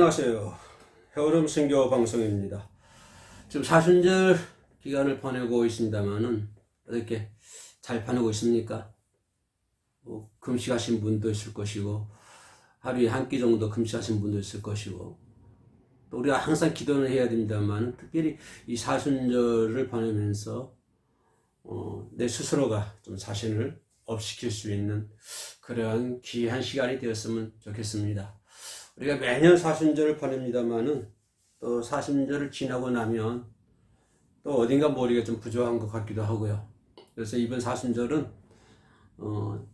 안녕하세요. 헤어름 선교 방송입니다. 지금 사순절 기간을 보내고 있습니다만은 어떻게 잘 보내고 있습니까? 금식하신 분도 있을 것이고 하루에 한 끼 정도 금식하신 분도 있을 것이고 또 우리가 항상 기도는 해야 됩니다만 특별히 이 사순절을 보내면서 내 스스로가 좀 자신을 업시킬 수 있는 그러한 귀한 시간이 되었으면 좋겠습니다. 우리가 매년 사순절을 보냅니다만은 또 사순절을 지나고 나면 또 어딘가 머리가 좀 부족한 것 같기도 하고요. 그래서 이번 사순절은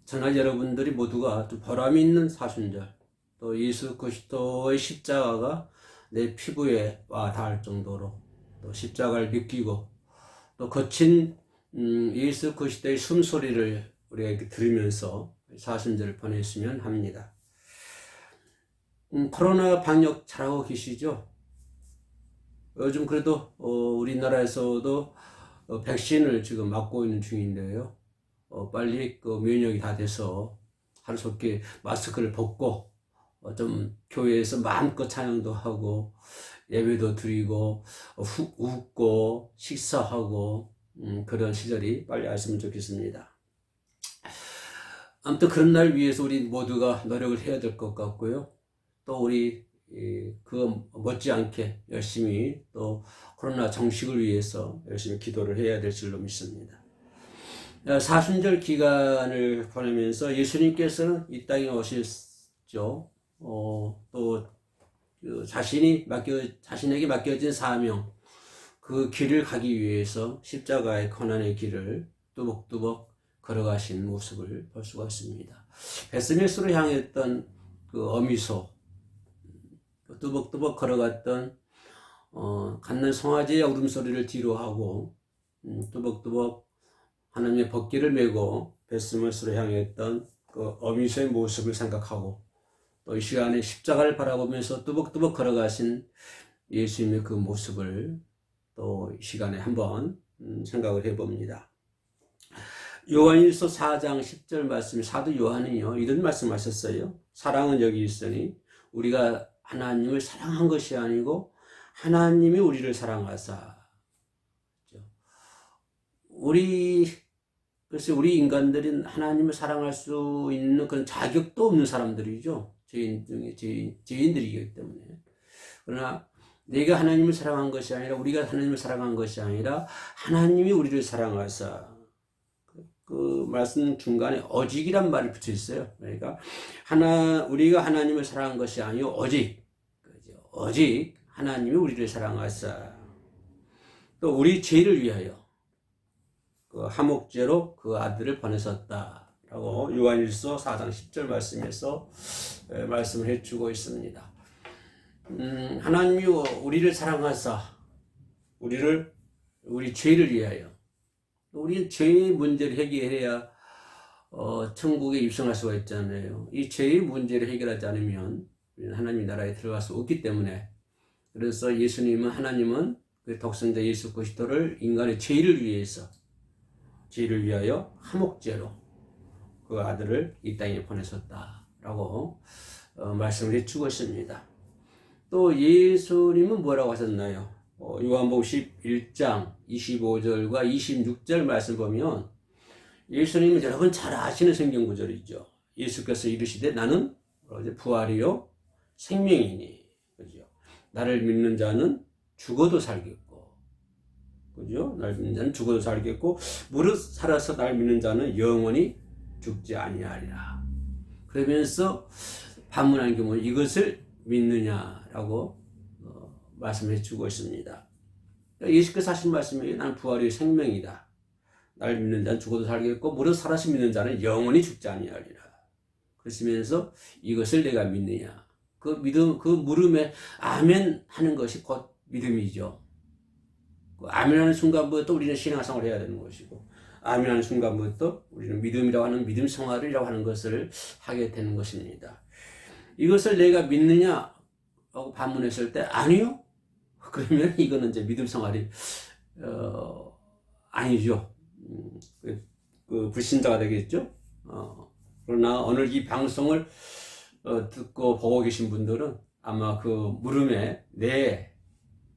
전날 여러분들이 모두가 좀 보람 있는 사순절, 또 예수 그리스도의 십자가가 내 피부에 와 닿을 정도로 또 십자가를 느끼고 또 거친 예수 그리스도의 숨소리를 우리가 이렇게 들으면서 사순절을 보냈으면 합니다. 코로나 방역 잘하고 계시죠? 요즘 그래도 우리나라에서도 백신을 지금 맞고 있는 중인데요. 빨리 그 면역이 다 돼서 하루속히 마스크를 벗고 좀 교회에서 마음껏 찬양도 하고 예배도 드리고 웃고 식사하고 그런 시절이 빨리 왔으면 좋겠습니다. 아무튼 그런 날 위해서 우리 모두가 노력을 해야 될 것 같고요. 또 우리 그거 못지않게 열심히 또 코로나 정식을 위해서 열심히 기도를 해야 될 줄로 믿습니다. 사순절 기간을 보내면서 예수님께서는 이 땅에 오셨죠. 또 자신에게 맡겨진 사명, 그 길을 가기 위해서 십자가의 고난의 길을 뚜벅뚜벅 걸어가신 모습을 볼 수가 있습니다. 베스메스로 향했던 그 어미소, 뚜벅뚜벅 걸어갔던 갓난 송아지의 울음소리를 뒤로하고 뚜벅뚜벅 하나님의 법궤를 메고 베스메스로 향했던 그 어미소의 모습을 생각하고 또 이 시간에 십자가를 바라보면서 뚜벅뚜벅 걸어가신 예수님의 그 모습을 또 이 시간에 한번 생각을 해봅니다. 요한일서 4장 10절 말씀에 사도 요한은요 이런 말씀하셨어요. 사랑은 여기 있으니 우리가 하나님을 사랑한 것이 아니고 하나님이 우리를 사랑하사. 그래서 우리 인간들은 하나님을 사랑할 수 있는 그런 자격도 없는 사람들이죠. 죄인 중에 죄인들이기 때문에. 그러나 내가 하나님을 사랑한 것이 아니라 우리가 하나님을 사랑한 것이 아니라 하나님이 우리를 사랑하사. 그 말씀 중간에 오직이란 말이 붙여 있어요. 그러니까 우리가 하나님을 사랑한 것이 아니요 오직 하나님이 우리를 사랑하사 또 우리 죄를 위하여 그 화목제로 그 아들을 보내셨다라고 요한일서 4장 10절 말씀에서 말씀을 해주고 있습니다. 하나님이 우리를 사랑하사 우리 죄를 위하여 우리는 죄의 문제를 해결해야 천국에 입성할 수가 있잖아요. 이 죄의 문제를 해결하지 않으면 우리는 하나님 나라에 들어갈 수 없기 때문에 그래서 하나님은 그 독생자 예수 그리스도를 인간의 죄를 위하여 화목제로 그 아들을 이 땅에 보내셨다라고 말씀을 해주고 있습니다. 또 예수님은 뭐라고 하셨나요? 요한복음 11장 25절과 26절 말씀 보면 예수님은 여러분 잘 아시는 성경 구절이죠. 예수께서 이르시되 나는 부활이요 생명이니, 그죠? 나를 믿는 자는 죽어도 살겠고, 그죠? 나를 믿는 자는 죽어도 살겠고 무릇 살아서 나를 믿는 자는 영원히 죽지 아니하리라. 그러면서 반문한 경우 이것을 믿느냐라고 말씀해 주고 있습니다. 예수께서 하신 말씀이 나는 부활이 생명이다. 나를 믿는 자는 죽어도 살겠고 무릇 살아서 믿는 자는 영원히 죽지 아니하리라. 그러시면서 이것을 내가 믿느냐. 그 물음에 아멘 하는 것이 곧 믿음이죠. 그 아멘 하는 순간부터 우리는 신앙생활을 해야 되는 것이고 아멘 하는 순간부터 우리는 믿음이라고 하는 믿음 생활이라고 하는 것을 하게 되는 것입니다. 이것을 내가 믿느냐 하고 반문했을 때 아니요. 그러면 이거는 이제 믿음 생활이 아니죠. 그 불신자가 되겠죠. 그러나 오늘 이 방송을 듣고 보고 계신 분들은 아마 그 물음에 네,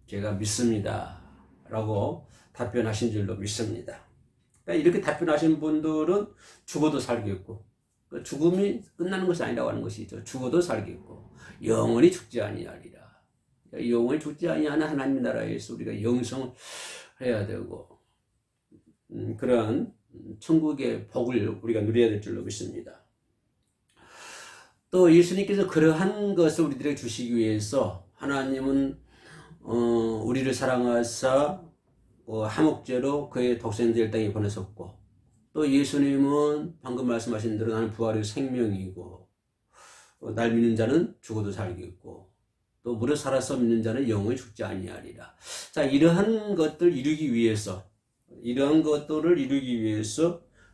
제가 믿습니다 라고 답변하신 줄로 믿습니다. 그러니까 이렇게 답변하신 분들은 죽어도 살겠고, 죽음이 끝나는 것이 아니라고 하는 것이죠. 죽어도 살겠고 영원히 죽지 아니하리라. 그러니까 영원히 죽지 아니하는 하나님 나라에서 우리가 영생을 해야 되고, 그러한 천국의 복을 우리가 누려야 될 줄로 믿습니다. 또 예수님께서 그러한 것을 우리들에게 주시기 위해서 하나님은 우리를 사랑하사 하목제로 그의 독생자를 땅에 보내셨고, 또 예수님은 방금 말씀하신 대로 나는 부활의 생명이고 날 믿는 자는 죽어도 살겠고 또 무릇 살아서 믿는 자는 영원히 죽지 아니하리라. 자, 이러한 것들을 이루기 위해서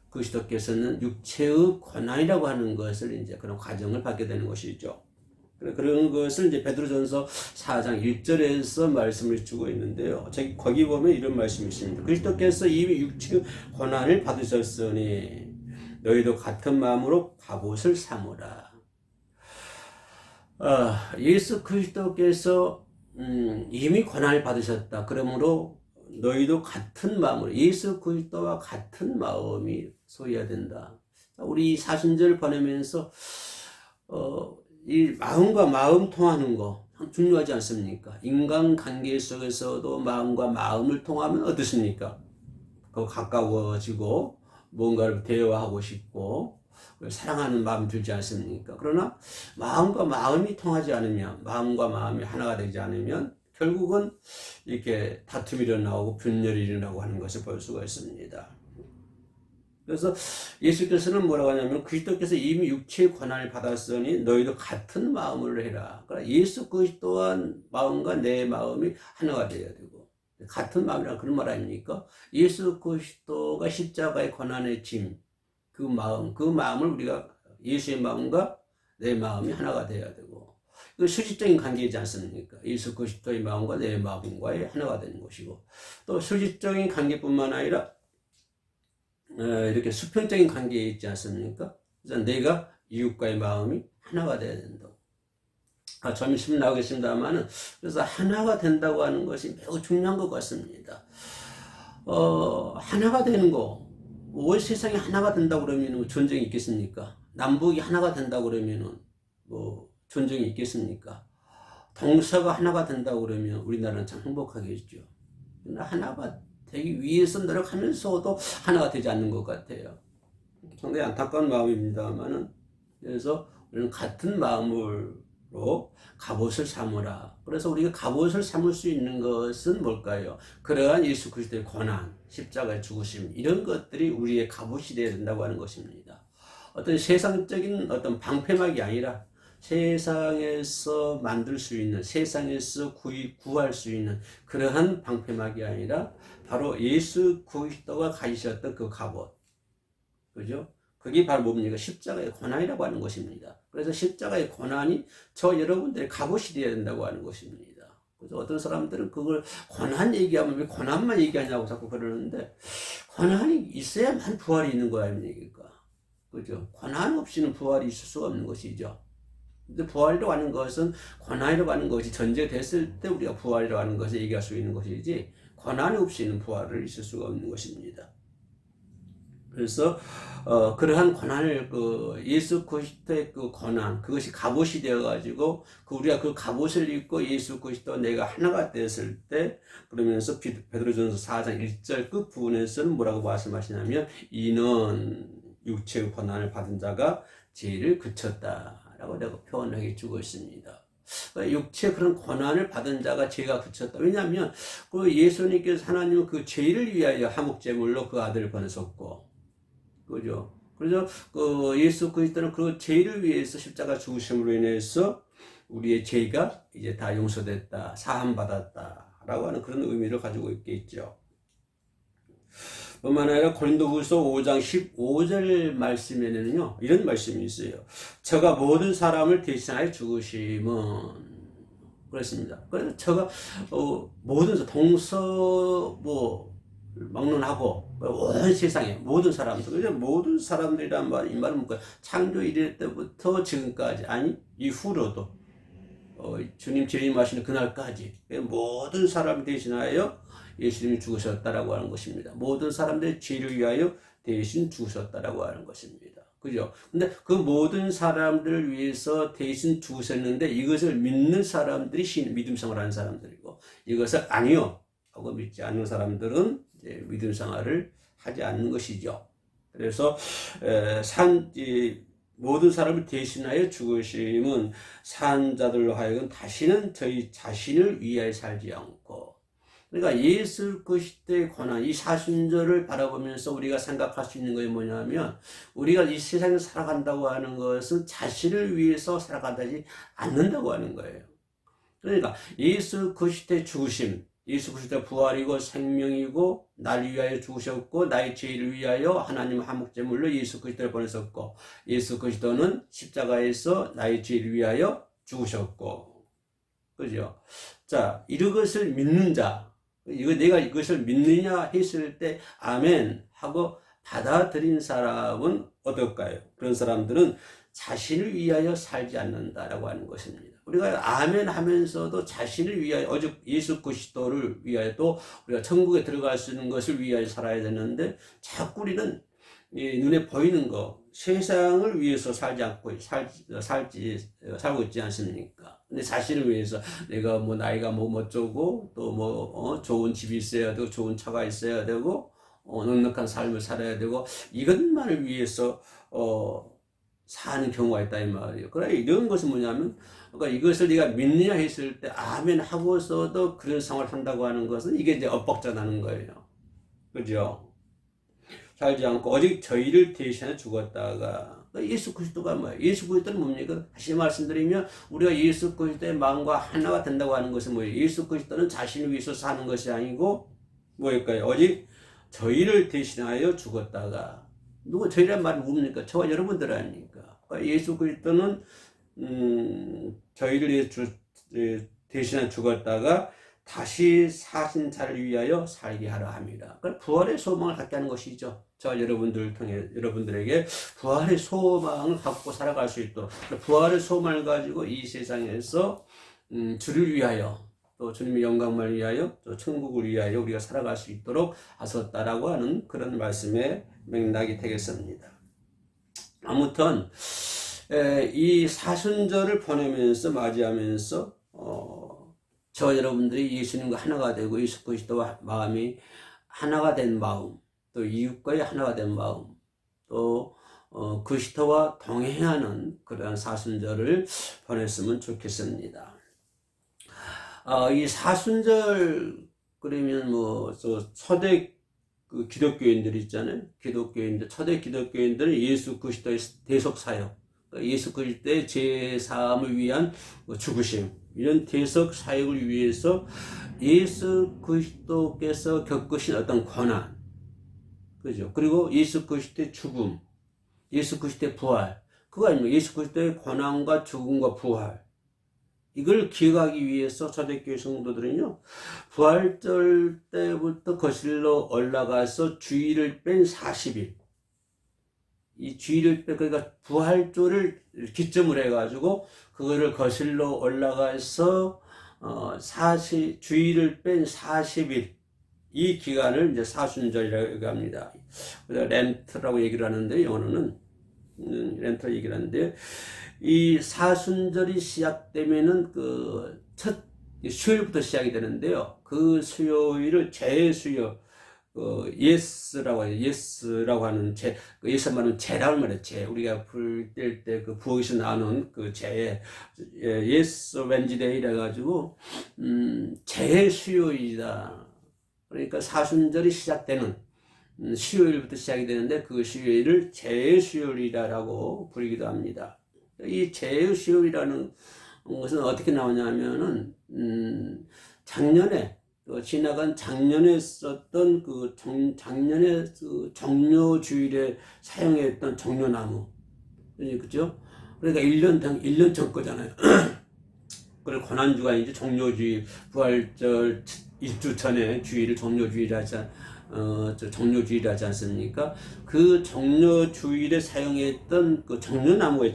그리스도께서는 육체의 고난이라고 하는 것을 이제 그런 과정을 받게 되는 것이죠. 그런 것을 이제 베드로전서 4장 1절에서 말씀을 주고 있는데요. 거기 보면 이런 말씀이 있습니다. 그리스도께서 이미 육체의 고난을 받으셨으니 너희도 같은 마음으로 갑옷을 삼으라. 예수 그리스도께서 이미 고난을 받으셨다. 그러므로 너희도 같은 마음으로 예수 그리스도와 같은 마음이 소유해야 된다. 우리 사순절 보내면서 이 마음과 마음 통하는 거 중요하지 않습니까? 인간관계 속에서도 마음과 마음을 통하면 어떻습니까? 가까워지고 뭔가를 대화하고 싶고 사랑하는 마음이 들지 않습니까? 그러나 마음과 마음이 통하지 않으면, 마음과 마음이 하나가 되지 않으면 결국은 이렇게 다툼이 일어나고 분열이 일어나고 하는 것을 볼 수가 있습니다. 그래서 예수께서는 뭐라고 하냐면 그리스도께서 이미 육체의 고난을 받았으니 너희도 같은 마음으로 해라. 그러니까 예수 그리스도와 마음과 내 마음이 하나가 되어야 되고, 같은 마음이라 그런 말 아닙니까? 예수 그리스도가 십자가의 고난의 짐, 그 마음을 우리가 예수의 마음과 내 마음이 하나가 되어야 되고, 그 수직적인 관계이지 않습니까? 예수 그리스도의 마음과 내 마음과의 하나가 되는 것이고, 또 수직적인 관계뿐만 아니라 이렇게 수평적인 관계에 있지 않습니까? 그래서 내가 이웃과의 마음이 하나가 되어야 된다. 좀 있으면 나오겠습니다만은, 그래서 하나가 된다고 하는 것이 매우 중요한 것 같습니다. 하나가 되는 거, 올 세상에 하나가 된다고 그러면 전쟁이 있겠습니까? 남북이 하나가 된다고 그러면 전쟁이 있겠습니까? 동서가 하나가 된다고 그러면 우리나라는 참 행복하겠죠. 그러나 하나가 되기 위해서 노력하면서도 하나가 되지 않는 것 같아요. 상당히 안타까운 마음입니다만은, 그래서 우리는 같은 마음으로 갑옷을 삼으라. 그래서 우리가 갑옷을 삼을 수 있는 것은 뭘까요? 그러한 예수 그리스도의 고난, 십자가의 죽으심, 이런 것들이 우리의 갑옷이 되어야 된다고 하는 것입니다. 어떤 세상적인 어떤 방패막이 아니라 세상에서 만들 수 있는, 세상에서 구할 수 있는 그러한 방패막이 아니라 바로 예수 그리스도가 가지셨던 그 갑옷, 그죠? 그게 바로 뭡니까? 십자가의 고난이라고 하는 것입니다. 그래서 십자가의 고난이 저 여러분들의 갑옷이 되어야 된다고 하는 것입니다. 그래서 어떤 사람들은 그걸 고난 얘기하면 왜 고난만 얘기하냐고 자꾸 그러는데, 고난이 있어야만 부활이 있는 거 아닙니까? 그죠? 고난 없이는 부활이 있을 수가 없는 것이죠. 근데 부활이라고 하는 것은, 고난이라고 하는 것이 전제됐을 때 우리가 부활이라고 하는 것을 얘기할 수 있는 것이지, 고난이 없이는 부활을 있을 수가 없는 것입니다. 그래서 그러한 고난을 예수 그리스도의 그 고난, 그것이 갑옷이 되어 가지고 우리가 그 갑옷을 입고 예수 그리스도와 내가 하나가 됐을 때, 그러면서 베드로전서 4장 1절 끝 부분에서는 뭐라고 말씀하시냐면 이는 육체의 고난을 받은 자가 죄를 그쳤다라고 내가 표현하게 주고 있습니다. 육체 그런 고난을 받은 자가 죄가 그쳤다. 왜냐하면 그 예수님께서 하나님은 그 죄를 위하여 화목제물로 그 아들을 보내셨고, 그죠? 그래서 그 예수 그리스도는 그 죄를 위해서 십자가 죽으심으로 인해서 우리의 죄가 이제 다 용서됐다, 사함받았다라고 하는 그런 의미를 가지고 있겠죠. 뿐만 아니라 고린도후서 5장 15절 말씀에는요, 이런 말씀이 있어요. 저가 모든 사람을 대신하여 죽으심은, 그렇습니다. 그래서 저가 모든 동서 막론하고 온 세상에 모든 사람들, 모든 사람들이란 말, 이 말은 뭔가 창조 이래 때부터 지금까지, 아니 이후로도 주님 재림하시는 그날까지 모든 사람을 대신하여 예수님이 죽으셨다라고 하는 것입니다. 모든 사람들의 죄를 위하여 대신 죽으셨다라고 하는 것입니다. 그죠? 근데 그 모든 사람들을 위해서 대신 죽으셨는데 이것을 믿는 사람들이 믿음 생활하는 사람들이고 이것을 아니요 하고 믿지 않는 사람들은 이제 믿음 생활을 하지 않는 것이죠. 그래서 모든 사람을 대신하여 죽으심은 산 자들로 하여금 다시는 저희 자신을 위하여 살지 않고, 그러니까 예수 그리스도의 고난, 이 사순절을 바라보면서 우리가 생각할 수 있는 것이 뭐냐면 우리가 이 세상에 살아간다고 하는 것은 자신을 위해서 살아가지 않는다고 하는 거예요. 그러니까 예수 그리스도의 죽으심, 예수 그리스도의 부활이고 생명이고 나를 위하여 죽으셨고 나의 죄를 위하여 하나님 한목제물로 예수 그리스도를 보내셨고 예수 그리스도는 십자가에서 나의 죄를 위하여 죽으셨고, 그죠? 자, 이것을 믿는 자, 내가 이것을 믿느냐 했을 때 아멘 하고 받아들인 사람은 어떨까요? 그런 사람들은 자신을 위하여 살지 않는다라고 하는 것입니다. 우리가 아멘 하면서도 자신을 위하여, 오직 예수 그리스도를 위하여 또 우리가 천국에 들어갈 수 있는 것을 위하여 살아야 되는데 자꾸 우리는 눈에 보이는 거, 세상을 위해서 살지 않고 살고 있지 않습니까? 근데 자신을 위해서 내가 뭐 나이가 뭐 어쩌고 또 좋은 집이 있어야 되고 좋은 차가 있어야 되고 넉넉한 삶을 살아야 되고 이것만을 위해서 사는 경우가 있다 이 말이에요. 그래 이런 것은 뭐냐면 그러니까 이것을 네가 믿느냐 했을 때 아멘 하고서도 그런 생활을 한다고 하는 것은 이게 이제 엇박자나는 거예요. 그죠? 살지 않고 오직 저희를 대신해 죽었다가 예수 그리스도가 뭐예요? 예수 그리스도는 뭡니까? 다시 말씀드리면 우리가 예수 그리스도의 마음과 하나가 된다고 하는 것은 뭐예요? 예수 그리스도는 자신을 위해서 사는 것이 아니고 뭐일까요? 오직 저희를 대신하여 죽었다가 누구 저희란 말이 뭡니까? 저와 여러분들 아닙니까? 그러니까 예수 그리스도는 저희를 대신해 죽었다가 다시 사신 자를 위하여 살게 하라 합니다. 그러니까 부활의 소망을 갖게 하는 것이죠. 저 여러분들을 통해 여러분들에게 부활의 소망을 갖고 살아갈 수 있도록 부활의 소망을 가지고 이 세상에서 주를 위하여 또 주님의 영광을 위하여 또 천국을 위하여 우리가 살아갈 수 있도록 하셨다라고 하는 그런 말씀의 맥락이 되겠습니다. 아무튼 이 사순절을 보내면서 맞이하면서 저 여러분들이 예수님과 하나가 되고 예수 그리스도와 마음이 하나가 된 마음, 또 이웃과의 하나가 된 마음, 또 그리스도와 동행하는 그러한 사순절을 보냈으면 좋겠습니다. 이 사순절 그러면 초대 그 기독교인들 있잖아요. 초대 기독교인들은 예수 그리스도의 대속 사역, 예수 그리스도의 죄 사함을 위한 죽으심, 이런 대속 사역을 위해서 예수 그리스도께서 겪으신 어떤 고난, 그죠? 그리고 예수 그리스도의 죽음, 예수 그리스도의 부활, 그거 아닙니까? 예수 그리스도의 고난과 죽음과 부활, 이걸 기억하기 위해서 초대교회 성도들은요, 부활절 때부터 거실로 올라가서 주일을 뺀 40일, 이 주일을 그러니까 부활절을 기점으로 해가지고 그거를 거실로 올라가서 주일을 뺀 40일, 이 기간을 이제 사순절이라고 합니다. 렌트라고 얘기를 하는데 영어로는 렌트라고 얘기를 하는데 이 사순절이 시작되면은 그 첫 수요일부터 시작이 되는데요. 그 수요일을 제수요, 예스라고 해요. 예스라고 하는 예스 말은 제라고 말해요. 제. 우리가 불 뗄 때 그 부엌에서 나오는 그 제, 예스 웬지데이라 가지고, 제 수요일이다. 그러니까 사순절이 시작되는, 수요일부터 시작이 되는데 그 수요일을 제 수요일이라고 부르기도 합니다. 이 제 수요일이라는 것은 어떻게 나오냐면은, 지나간 작년에 썼던 작년에 종료주일에 사용했던 종료나무. 그죠? 그러니까 1년 전 거잖아요. 그리고 고난주가 이제 종료주일, 부활절 1주 전에 주일을 종료주일이라 하지 않습니까? 그 종료주일에 사용했던 그 종료나무가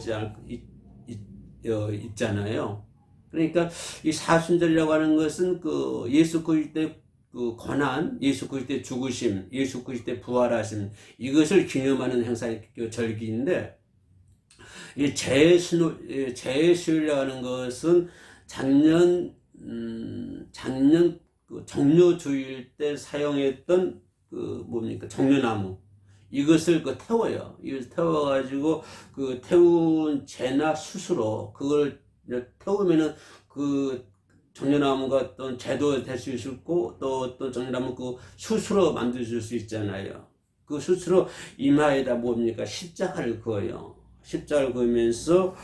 있잖아요. 그러니까 이 사순절이라고 하는 것은 그 예수 그리스도의 그 고난, 예수 그리스도의 죽으심, 예수 그리스도의 부활하심, 이것을 기념하는 행사의 절기인데, 이 재수요일이라고 하는 것은 작년 그 정료주일 때 사용했던 그 뭡니까 정료나무, 이것을 그 태워요. 이걸 태워가지고 그 태운 재나 숯으로 그걸 태우면은 그 정료나무가 어떤 재도 될 수 있고, 또 어떤 정료나무 그 숯으로 만들어줄 수 있잖아요. 그 숯으로 이마에다 뭡니까 십자가를 그어요. 십자가를 그으면서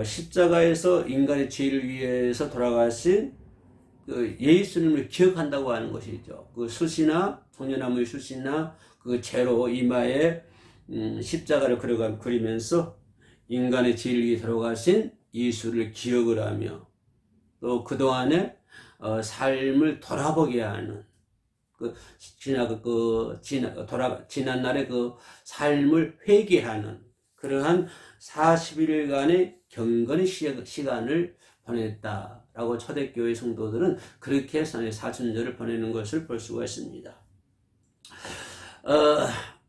십자가에서 인간의 죄를 위해서 돌아가신 그 예수님을 기억한다고 하는 것이죠. 그 숯이나 정료나무의 숯이나 그 재로 이마에 십자가를 그리면서 인간의 죄를 위해 돌아가신 예수를 기억을 하며, 또 그동안의 삶을 돌아보게 하는 지난 날의 그 삶을 회개하는 그러한 40일간의 경건의 시간을 보냈다라고 초대교회 성도들은 그렇게 사순절을 보내는 것을 볼 수가 있습니다.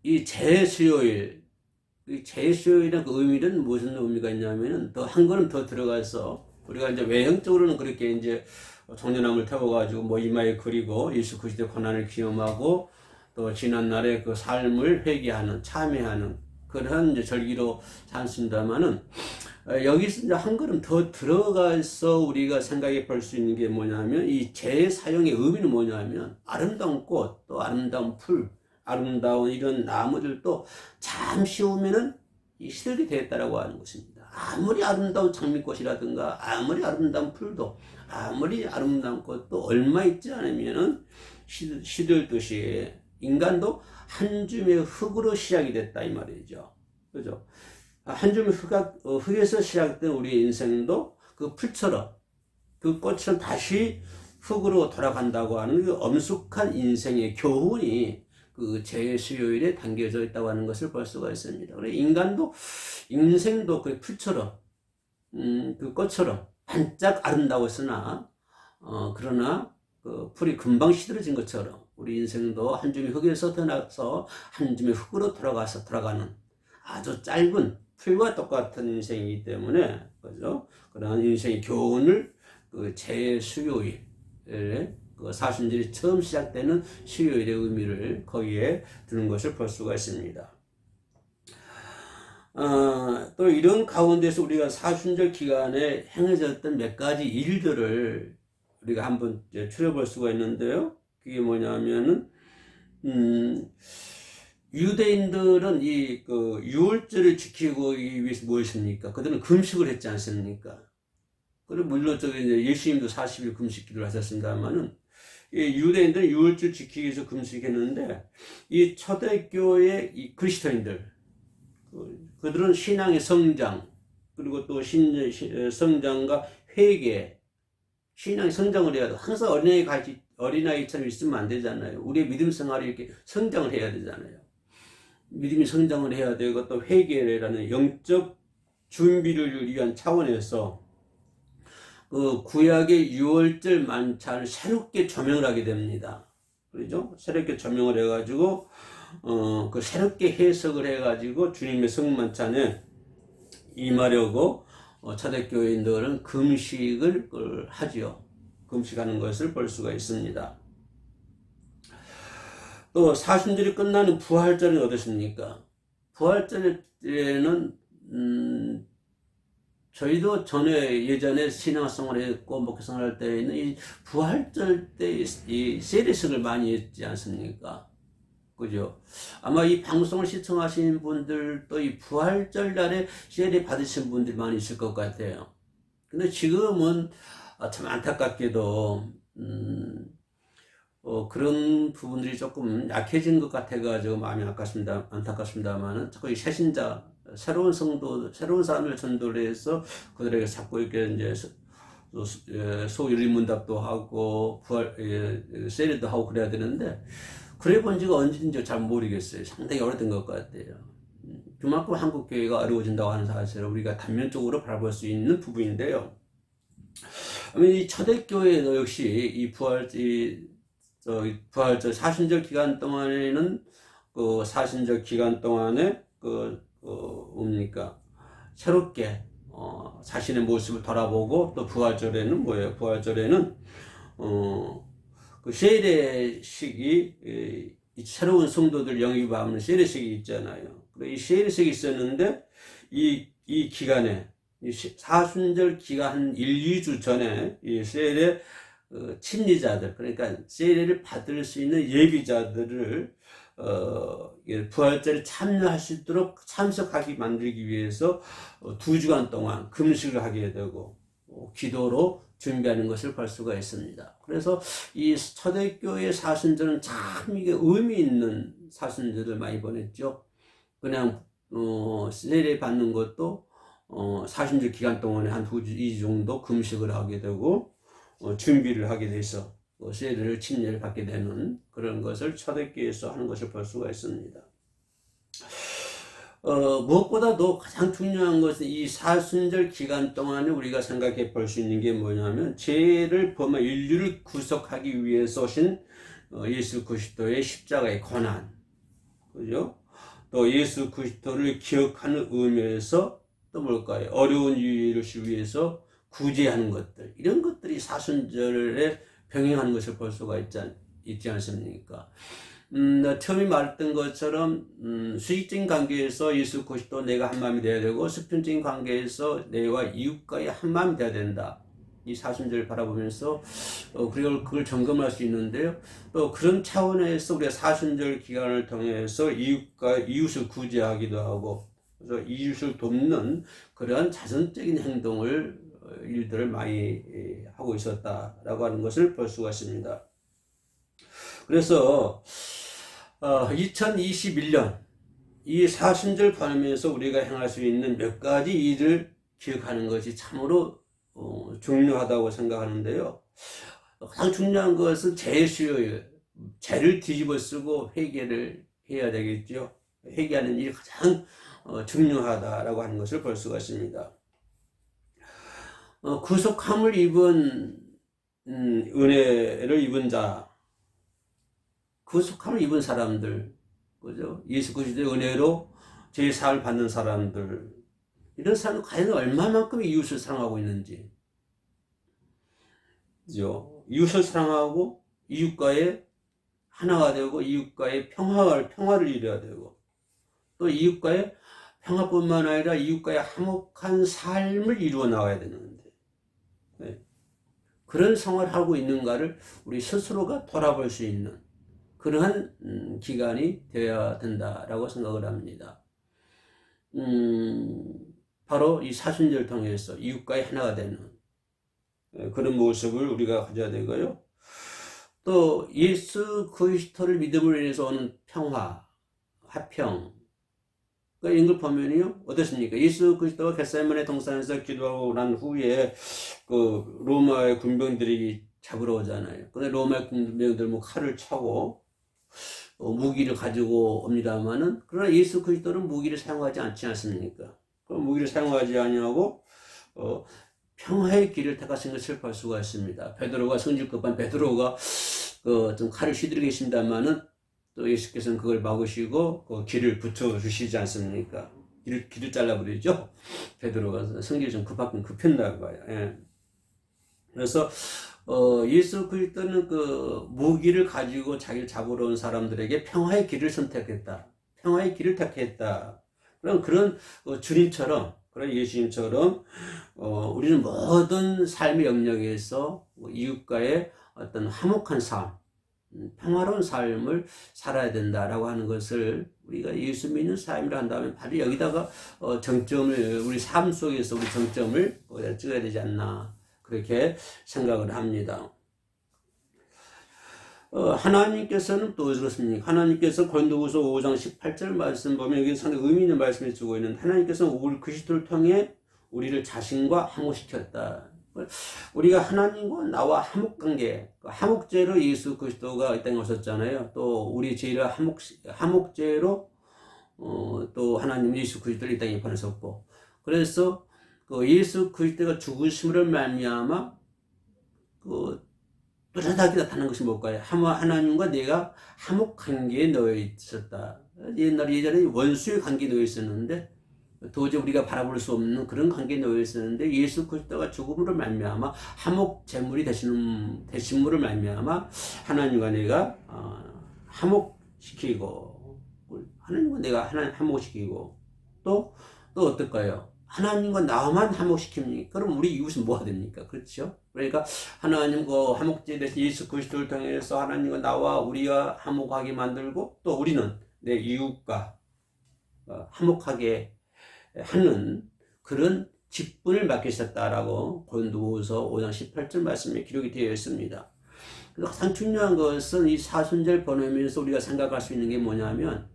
이 재수요일, 이 재수요일의 그 의미는 무슨 의미가 있냐면은 또 한 걸음 더 들어가서 우리가 이제 외형적으로는 그렇게 이제 정료나무를 태워가지고 뭐 이마에 그리고 예수 그리스도의 고난을 기념하고 또 지난 날의 그 삶을 회개하는, 참회하는 그런 이제 절기로 삼습니다만은, 여기서 이제 한 걸음 더 들어가서 우리가 생각해 볼 수 있는 게 뭐냐면, 이 재사용의 의미는 뭐냐면, 아름다운 꽃, 또 아름다운 풀, 아름다운 이런 나무들도 잠시 후면은 시들게 되었다라고 하는 것입니다. 아무리 아름다운 장미꽃이라든가 아무리 아름다운 풀도 아무리 아름다운 꽃도 얼마 있지 않으면은 시들듯이 인간도 한 줌의 흙으로 시작이 됐다 이 말이죠. 그죠? 한 줌의 흙에서 시작된 우리의 인생도 그 풀처럼 그 꽃처럼 다시 흙으로 돌아간다고 하는 그 엄숙한 인생의 교훈이 그 재수요일에 담겨져 있다고 하는 것을 볼 수가 있습니다. 그래 인생도 그 풀처럼 그 꽃처럼 반짝 아름다웠으나 그러나 그 풀이 금방 시들어진 것처럼 우리 인생도 한 줌의 흙에서 태어나서 한 줌의 흙으로 돌아가는 아주 짧은 풀과 똑같은 인생이기 때문에, 그죠? 그러한 인생의 교훈을 그 재수요일, 그 사순절이 처음 시작되는 수요일의 의미를 거기에 두는 것을 볼 수가 있습니다. 또 이런 가운데서 우리가 사순절 기간에 행해졌던 몇 가지 일들을 우리가 한번 추려볼 수가 있는데요. 그게 뭐냐면은, 유대인들은 그 유월절을 지키기 위해서 뭐 했습니까? 그들은 금식을 했지 않습니까? 그리고 물론 이제 예수님도 40일 금식 기도를 하셨습니다만은, 이 유대인들은 유월절 지키기 위해서 금식했는데, 이 초대교회 이 그리스도인들, 그들은 신앙의 성장, 그리고 또 성장과 회개, 신앙의 성장을 해야 돼. 항상 어린아이처럼 있으면 안 되잖아요. 우리의 믿음 생활이 이렇게 성장을 해야 되잖아요. 믿음이 성장을 해야 되고, 또 회개라는 영적 준비를 위한 차원에서 그 구약의 유월절 만찬을 새롭게 조명을 하게 됩니다. 그렇죠? 새롭게 조명을 해가지고 그 새롭게 해석을 해가지고 주님의 성만찬에 임하려고 초대교인들은 금식을 하지요. 금식하는 것을 볼 수가 있습니다. 또 사순절이 끝나는 부활절은 어떻습니까? 부활절에는 저희도 예전에 신앙생활을 했고 목회생활 할 때에는 이 부활절 때 이 세례식을 많이 했지 않습니까? 그죠? 아마 이 방송을 시청하시는 분들도 이 부활절 날에 세례 받으신 분들이 많이 있을 것 같아요. 근데 지금은 참 안타깝게도 그런 부분들이 조금 약해진 것 같아가지고 마음이 안타깝습니다만은 자꾸 이 새신자, 새로운 성도, 새로운 사람을 전도를 해서 그들에게 자꾸 이렇게 이제 소유리문답도 하고 세례도 하고 그래야 되는데, 그래 본 지가 언제인지 잘 모르겠어요. 상당히 오래된 것 같아요. 그만큼 한국 교회가 어려워진다고 하는 사실을 우리가 단면적으로 바라볼 수 있는 부분인데요. 이 초대교회도 역시 이 부활절 사순절 기간 동안에는 그 사순절 기간 동안에 뭡니까? 새롭게 자신의 모습을 돌아보고 또 부활절에는 뭐예요? 부활절에는 그 세례식이 새로운 성도들 영입하는 세례식이 있잖아요. 이 세례식이 있었는데 이 기간에 사순절 기간 한 1, 2주 전에 이 세례 침례자들, 그러니까 세례를 받을 수 있는 예비자들을 부활절에 참여할 수 있도록 참석하게 만들기 위해서 2주간 동안 금식을 하게 되고 기도로 준비하는 것을 볼 수가 있습니다. 그래서 이 초대교회 사순절은 참 이게 의미 있는 사순절을 많이 보냈죠. 그냥 세례 받는 것도 사순절 기간 동안에 한 2주 정도 금식을 하게 되고 준비를 하게 돼서 세례를 침례를 받게 되는 그런 것을 초대교회에서 하는 것을 볼 수가 있습니다. 무엇보다도 가장 중요한 것은 이 사순절 기간 동안에 우리가 생각해 볼 수 있는 게 뭐냐면 죄를 범한 인류를 구속하기 위해서 오신 예수 그리스도의 십자가의 고난, 그죠? 또 예수 그리스도를 기억하는 의미에서 또 뭘까요? 어려운 일을 위해서 구제하는 것들, 이런 것들이 사순절에 병행하는 것을 볼 수가 있지 않습니까? 처음에 말했던 것처럼 수직적인 관계에서 예수 그리스도 내가 한 마음이 되어야 되고, 수평적인 관계에서 내와 이웃과의 한 마음이 되어야 된다. 이 사순절을 바라보면서 그걸 점검할 수 있는데요. 또 그런 차원에서 우리가 사순절 기간을 통해서 이웃을 구제하기도 하고, 그래서 이웃을 돕는 그러한 자선적인 일들을 많이 하고 있었다라고 하는 것을 볼 수가 있습니다. 그래서 2021년 이 사순절 보내면서 우리가 행할 수 있는 몇 가지 일을 기억하는 것이 참으로 중요하다고 생각하는데요. 가장 중요한 것은 죄수요예요. 죄를 뒤집어 쓰고 회개를 해야 되겠죠. 회개하는 일이 가장 중요하다라고 하는 것을 볼 수가 있습니다. 구속함을 입은 은혜를 입은 자, 구속함을 입은 사람들, 그죠? 예수 그리스도의 은혜로 죄 사함을 받는 사람들, 이런 사람은 과연 얼마만큼 이웃을 사랑하고 있는지, 그죠? 이웃을 사랑하고 이웃과의 하나가 되고 이웃과의 평화를 이루어야 되고, 또 이웃과의 평화뿐만 아니라 이웃과의 화목한 삶을 이루어 나가야 되는데, 네. 그런 생활을 하고 있는가를 우리 스스로가 돌아볼 수 있는 그러한 기간이 되어야 된다라고 생각을 합니다. 바로 이 사순절을 통해서 이웃과의 하나가 되는 그런 모습을 우리가 가져야 되고요. 또 예수 그리스도를 믿음으로 인해서 오는 평화, 화평, 이런 걸 보면요, 어떻습니까? 예수 그리스도가 겟세마네 동산에서 기도하고 난 후에 그 로마의 군병들이 잡으러 오잖아요. 근데 로마의 군병들 칼을 차고 무기를 가지고 옵니다만은, 그러나 예수 그리스도는 무기를 사용하지 않지 않습니까? 그 무기를 사용하지 아니하고 평화의 길을 택하신 것을 볼 수가 있습니다. 베드로가 성질급한 베드로가 좀 칼을 휘두르고 계신다마는 또 예수께서는 그걸 막으시고 그 길을 붙여주시지 않습니까? 길을 잘라버리죠. 베드로가 성질이 좀 급했나 봐요. 예. 그래서 예수 그리스도는 그 무기를 가지고 자기를 잡으러 온 사람들에게 평화의 길을 선택했다. 평화의 길을 택했다. 그런 주님처럼, 그런 예수님처럼 우리는 모든 삶의 영역에서 이웃과의 어떤 화목한 삶, 평화로운 삶을 살아야 된다라고 하는 것을 우리가 예수 믿는 삶이라 한다면 바로 여기다가 정점을, 우리 삶 속에서 우리 정점을 찍어야 되지 않나, 그렇게 생각을 합니다. 하나님께서는 또 그렇습니까? 하나님께서 고린도후서 5장 18절 말씀 보면 여기 상당히 의미 있는 말씀을 주고 있는, 하나님께서는 우리 그리스도를 통해 우리를 자신과 화목시켰다. 우리가 하나님과 나와 화목관계, 화목제로 예수 그리스도가 이 땅에 오셨잖아요. 또 우리 죄를 화목제로 또 하나님 예수 그리스도를 이 땅에 보내셨고, 그래서 그 예수 그리스도가 죽으심으로 말미암아 그 뚜렷하게 나타난 것이 뭘까요? 하나님과 내가 화목 관계에 놓여 있었다. 예전에 원수의 관계에 놓여 있었는데 도저히 우리가 바라볼 수 없는 그런 관계에 놓여 있었는데 예수 그리스도가 죽음으로 말미암아 화목 제물이 되심으로 말미암아 하나님과 내가 화목시키고 하나님과 내가 화목시키고 또 어떨까요? 하나님과 나만 화목시킵니까? 그럼 우리 이웃은 뭐가 됩니까? 그렇죠? 그러니까 하나님과 화목제 되신 예수 그리스도를 통해서 하나님과 나와 우리가 화목하게 만들고 또 우리는 내 이웃과 화목하게 하는 그런 직분을 맡게 하셨다라고 고린도후서 5장 18절 말씀에 기록이 되어 있습니다. 그래서 가장 중요한 것은 이 사순절 보내면서 우리가 생각할 수 있는 게 뭐냐면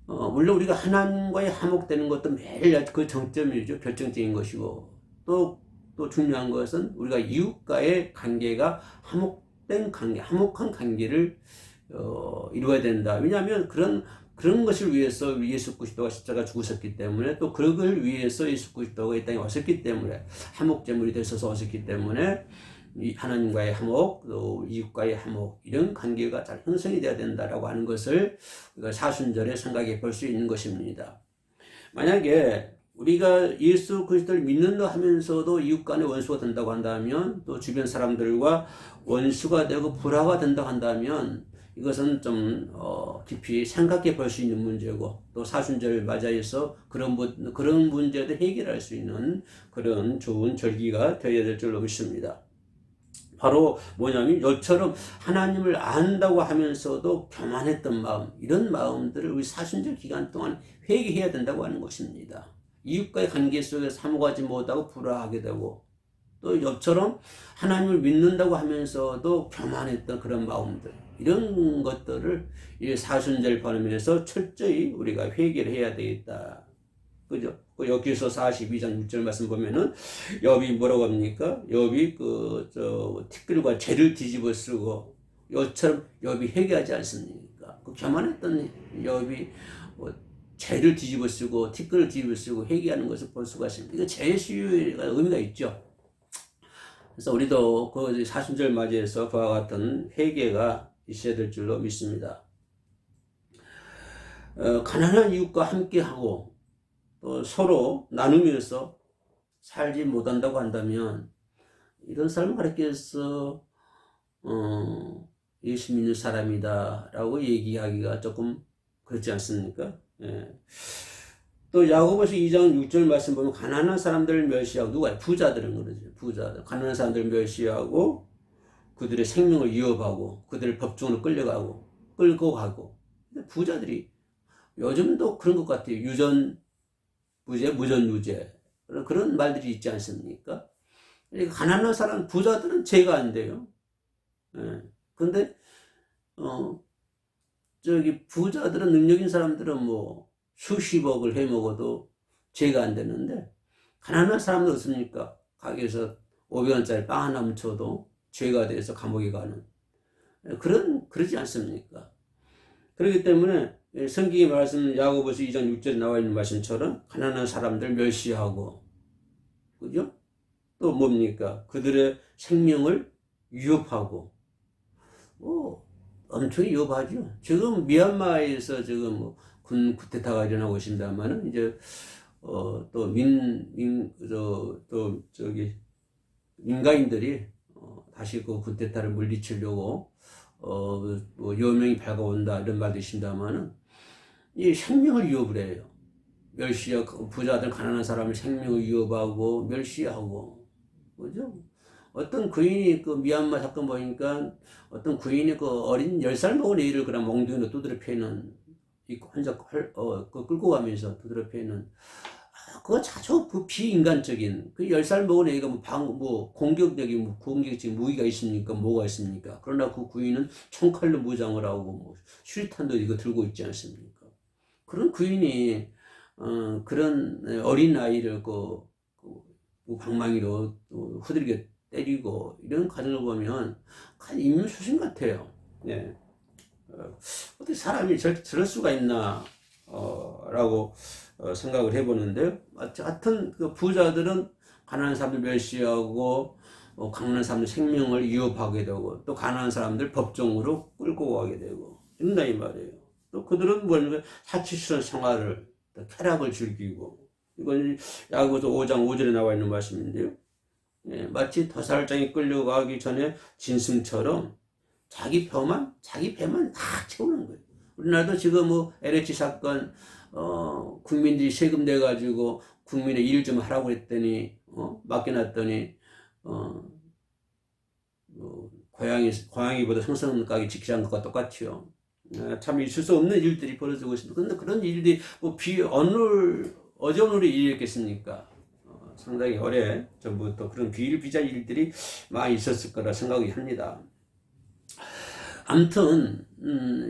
물론 우리가 하나님과의 화목되는 것도 매일 그 정점이죠. 결정적인 것이고 또 중요한 것은 우리가 이웃과의 관계가 화목된 관계, 화목한 관계를 이루어야 된다. 왜냐하면 그런 것을 위해서 예수 그리스도가 십자가 죽으셨기 때문에 또 그걸 위해서 예수 그리스도가 이 땅에 왔었기 때문에 화목제물이 되셔서 왔었기 때문에 이 하나님과의 화목, 또 이웃과의 화목 이런 관계가 잘 형성이 되어야 된다라고 하는 것을 우리가 사순절에 생각해 볼 수 있는 것입니다. 만약에 우리가 예수 그리스도를 믿는다 하면서도 이웃 간의 원수가 된다고 한다면 또 주변 사람들과 원수가 되고 불화가 된다고 한다면 이것은 좀 깊이 생각해 볼 수 있는 문제고 또 사순절을 맞이해서 그런 문제도 해결할 수 있는 그런 좋은 절기가 되어야 될 줄로 믿습니다. 바로 뭐냐면 너처럼 하나님을 안다고 하면서도 교만했던 마음 이런 마음들을 우리 사순절 기간 동안 회개해야 된다고 하는 것입니다. 이웃과의 관계 속에서 사모하지 못하고 불화하게 되고 또 너처럼 하나님을 믿는다고 하면서도 교만했던 그런 마음들 이런 것들을 이 사순절 보내면서 철저히 우리가 회개를 해야 되겠다. 그죠? 여기서 42장 6절 말씀 보면은 욥이 뭐라고 합니까? 욥이 티끌과 재를 뒤집어 쓰고 여처럼 욥이 회개하지 않습니까? 그 교만했던 욥이 재를 뒤집어 쓰고 티끌을 뒤집어 쓰고 회개하는 것을 볼 수가 있습니다. 이거 재의 수요가 의미가 있죠. 그래서 우리도 그 사순절 맞이해서 그와 같은 회개가 있어야 될 줄로 믿습니다. 가난한 이웃과 함께하고 또 서로 나누면서 살지 못한다고 한다면 이런 삶을 가르쳐서 예수 믿는 사람이다 라고 얘기하기가 조금 그렇지 않습니까? 예. 또 야고보서 2장 6절 말씀 보면 가난한 사람들을 멸시하고 누가 부자들은 그러죠. 부자들 가난한 사람들을 멸시하고 그들의 생명을 위협하고 그들을 법정으로 끌고 가고 부자들이 요즘도 그런 것 같아요. 유전무죄, 무전유죄 그런 말들이 있지 않습니까? 가난한 사람 부자들은 죄가 안 돼요. 그런데 부자들은 능력 있는 사람들은 뭐 수십억을 해먹어도 죄가 안 되는데 가난한 사람은 어떻습니까? 가게에서 500원짜리 빵 하나 훔쳐도 죄가 돼서 감옥에 가는 그러지 않습니까? 그렇기 때문에 성경의 말씀 야고보서 2장 6절에 나와 있는 말씀처럼 가난한 사람들 멸시하고 그죠? 또 뭡니까? 그들의 생명을 위협하고 엄청 위협하죠. 지금 미얀마에서 지금 군 쿠데타가 일어나고 있습니다만은 이제 또 민가인들이 다시 그 쿠데타를 물리치려고 뭐 여명이 밝아온다 이런 말도 있습니다만은 이 생명을 위협을 해요. 멸시하고 부자들 가난한 사람의 생명을 위협하고 멸시하고 그죠? 어떤 구인이 그 미얀마 사건 보니까 어떤 구인이 그 어린 10살 먹은 애를 그냥 몽둥이로 두드려 패는 혼자 끌고 가면서 두드려 패는 그거 자주 그 비인간적인 그 10살 먹은 애가 공격적인 무기가 있습니까? 뭐가 있습니까? 그러나 그 구인은 총칼로 무장을 하고 수류탄도 이거 들고 있지 않습니까? 그런 구인이 그런 어린 아이를 방망이로 후들겨 때리고 이런 과정을 보면 인민수신 같아요. 네. 어떻게 사람이 저럴 수가 있나 라고 생각을 해보는데요. 하여튼 그 부자들은 가난한 사람들 멸시하고 가난한 사람들 생명을 위협하게 되고 또 가난한 사람들 법정으로 끌고 가게 되고 이런다 이 말이에요. 또 그들은 뭐냐면 사치스러운 생활을 쾌락을 즐기고 이건 야고보서 5장 5절에 나와 있는 말씀인데요. 예, 마치 도살장에 끌려가기 전에 진승처럼 자기 배만 다 채우는 거예요. 우리나라도 지금 뭐 LH 사건 국민들이 세금 내 가지고 국민의 일 좀 하라고 했더니 맡겨놨더니 고양이보다 생선가게 직시한 것과 똑같죠. 참 있을 수 없는 일들이 벌어지고 있습니다. 그런데 그런 일들이 뭐 어제 오늘의 일이었겠습니까? 상당히 오래 전부터 그런 비일비재한 일들이 많이 있었을 거라 생각이 합니다. 아무튼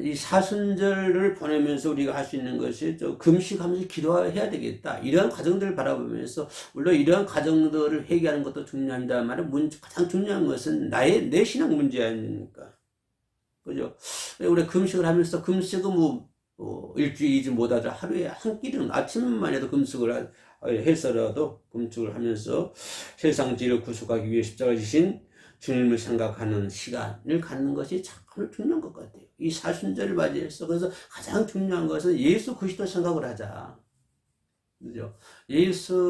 이 사순절을 보내면서 우리가 할 수 있는 것이 금식하면서 기도해야 되겠다. 이러한 과정들을 바라보면서 물론 이러한 과정들을 회개하는 것도 중요합니다만 가장 중요한 것은 내 신앙 문제 아닙니까? 그죠? 우리 금식을 하면서 금식은 일주일, 2주 못하죠. 하루에 한 끼는 아침만 해도 금식을 해서라도 금식을 하면서 세상 죄를 구속하기 위해 십자가를 지신 주님을 생각하는 시간을 갖는 것이 참 중요한 것 같아요. 이 사순절을 맞이해서 그래서 가장 중요한 것은 예수 그리스도 생각을 하자. 그죠?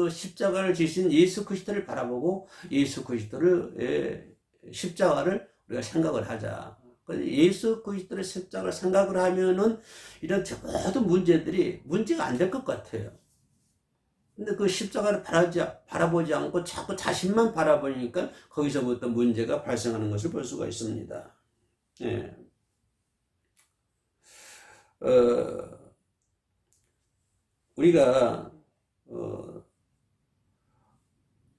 십자가를 지신 예수 그리스도를 바라보고 예수 그리스도를 십자가를 우리가 생각을 하자. 예수 그리스도의 십자가를 생각을 하면은 이런 모든 문제가 안 될 것 같아요. 근데 그 십자가를 바라보지 않고 자꾸 자신만 바라보니까 거기서부터 문제가 발생하는 것을 볼 수가 있습니다. 예. 우리가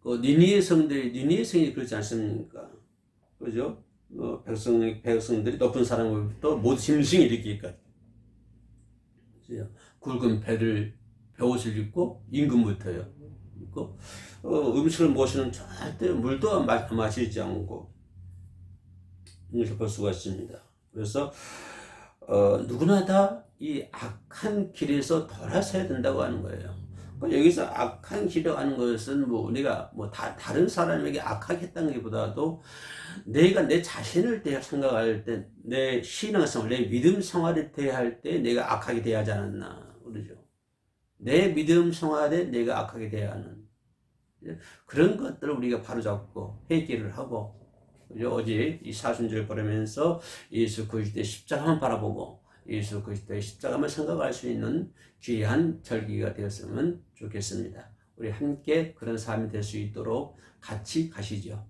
니느웨 성이 그렇지 않습니까? 그죠? 백성들이 높은 사람으로부터 모두 짐승이 이르기까지 굵은 배옷을 입고 임금부터요. 입고 음식을 모시는 절대 물도 마시지 않고 이것을 볼 수가 있습니다. 그래서 누구나 다 이 악한 길에서 돌아서야 된다고 하는 거예요. 여기서 악한 길이라고 하는 것은 우리가 다른 사람에게 악하게 했다는 것보다도 내가 내 자신을 생각할 때, 내 신앙생활, 내 믿음 생활을 대할 때 내가 악하게 대하지 않았나, 그러죠. 내 믿음 생활에 내가 악하게 대하는 그런 것들을 우리가 바로잡고 회개를 하고, 어제 이 사순절 걸으면서 예수 그리스도의 십자가만 바라보고 예수 그리스도의 십자가만 생각할 수 있는 귀한 절기가 되었으면 좋겠습니다. 우리 함께 그런 삶이 될 수 있도록 같이 가시죠.